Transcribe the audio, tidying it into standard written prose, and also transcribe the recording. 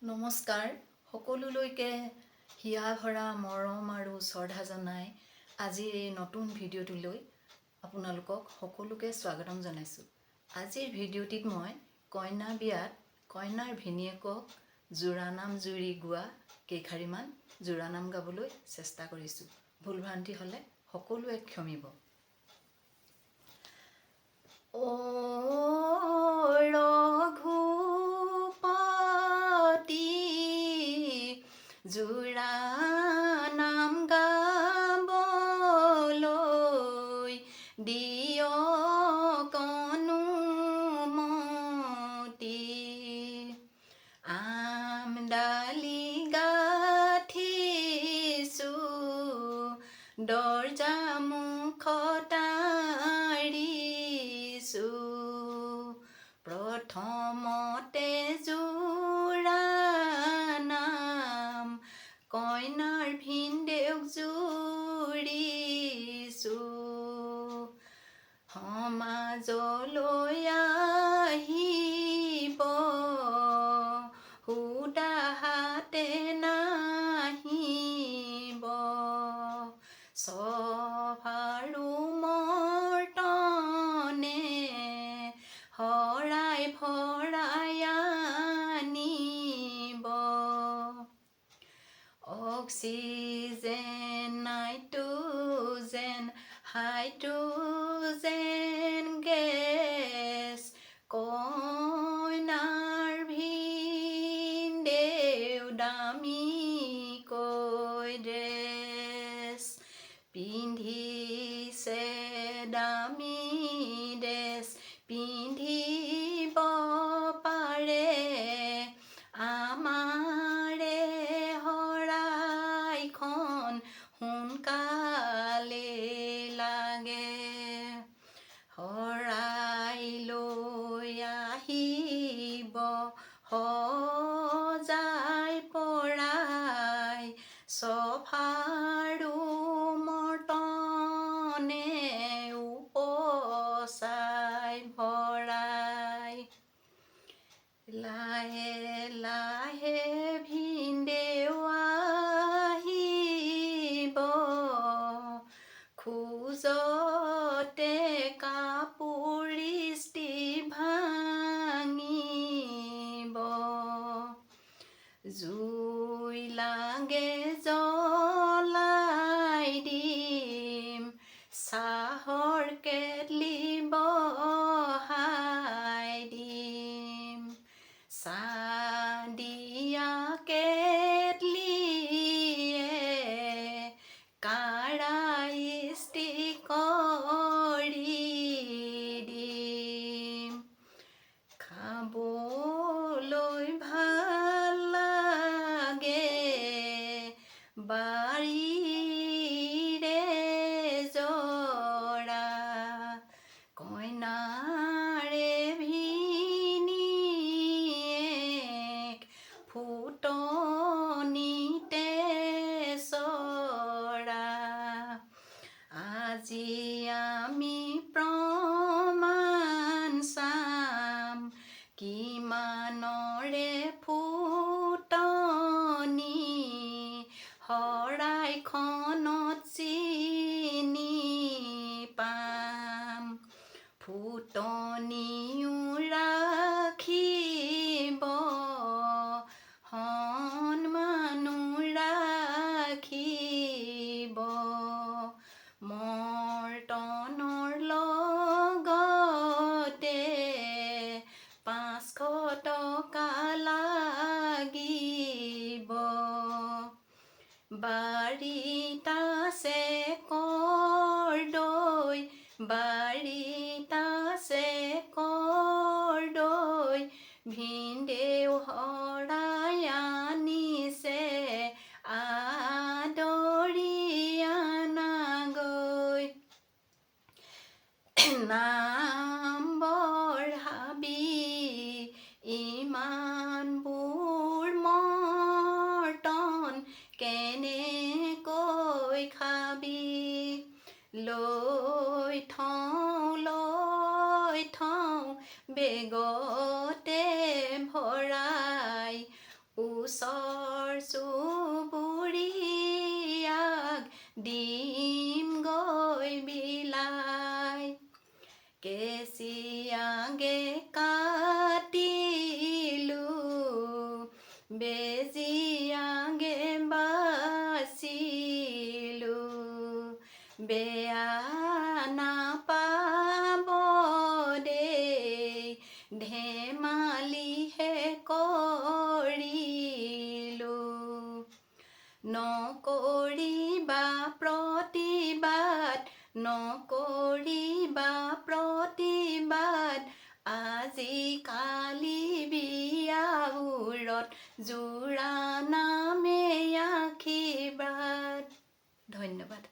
নমস্কাৰ সকলোলৈকে হিয়া ভৰা মৰম আৰু শ্ৰদ্ধা জনাই আজিৰ এই নতুন ভিডিঅ'টোলৈ আপোনালোকক সকলোকে স্বাগতম জনাইছোঁ। আজিৰ ভিডিঅ'টিত মই কইনা বিয়াত কইনাৰ ভিনীয়েকক জোৰানাম জুৰি গোৱা কেইষাৰিমান জোৰানাম গাবলৈ চেষ্টা কৰিছোঁ। ভুল ভ্ৰান্তি হ'লে সকলোৱে ক্ষমিব। জোৰানাম গাবলৈ দিয়ক অনুমতি, আমডালি গাঠিছোঁ দৰ্জা মুখত প্ৰথমতে জোৰানাম কইনাৰ ভিনদেউক জুৰিছোঁ, সমাজলৈ আহিব সুদা হাতে নাহিব, চভাৰো হৰাই ভৰাই আনিব, অক্সিজেন নাইট্ৰোজেন হাইড্ৰোজেন গেছ, কইনাৰ ভিনদেউ দামীকৈ ড্ৰেছ পিন্ধিছে, দামী ড্ৰেছ পিন্ধিব পাৰে, আমাৰে শৰাইখন সোনকালে লাগে, শৰাই লৈ আহিব সজাই পৰাই, চফাৰো মৰ্টনে উপচাই ভৰাই, লাহে লাহে ভিনদেউ আহিব, খোজতে কাপোৰ ইস্ত্ৰি ভাঙিব, জুই লাগে জ্বলাই দিম, চাহৰ কেটলি বহাই দিম, চাহ দিয়া কেটলিয়ে কাঢ়া ইস্ত্ৰি কৰি দিম, খাবলৈ ভাল লাগে বাৰীৰে জৰা, কইনাৰে ভিনীয়েক ফুটনিতে চৰা, আজি আমি প্ৰমাণ চাম কিমানৰে ফুটনি, শৰাইখনত চিনি পাম, ফুটনিও ৰাখিব সন্মানো ৰাখিব, মৰ্টনৰ লগতে 500 টকা লাগিব, বাৰীত আছে কৰ্দৈ, বাৰীত আছে কৰ্দৈ, ভিনদেউ শৰাই আনিছে আদৰি আনাগৈ, নাম বঢ়াবি ইমানবোৰ মৰ্টন কেনেকৈ খাবি, লৈ থওঁ বেগতে ভৰাই, ওচৰ চুবুৰীয়াক দিম গৈ বিলাই কেঁচিয়াগে কাটিলো বেজিয়াগে বাচিলো বেয়া নাপাব দেই ধেমালিহে কৰিলো নকৰিবা প্ৰতিবাদ নকৰিবা প্ৰতিবাদ আজিকালি বিয়াবোৰত জোৰা নামে আশীৰ্বাদ ধন্যবাদ।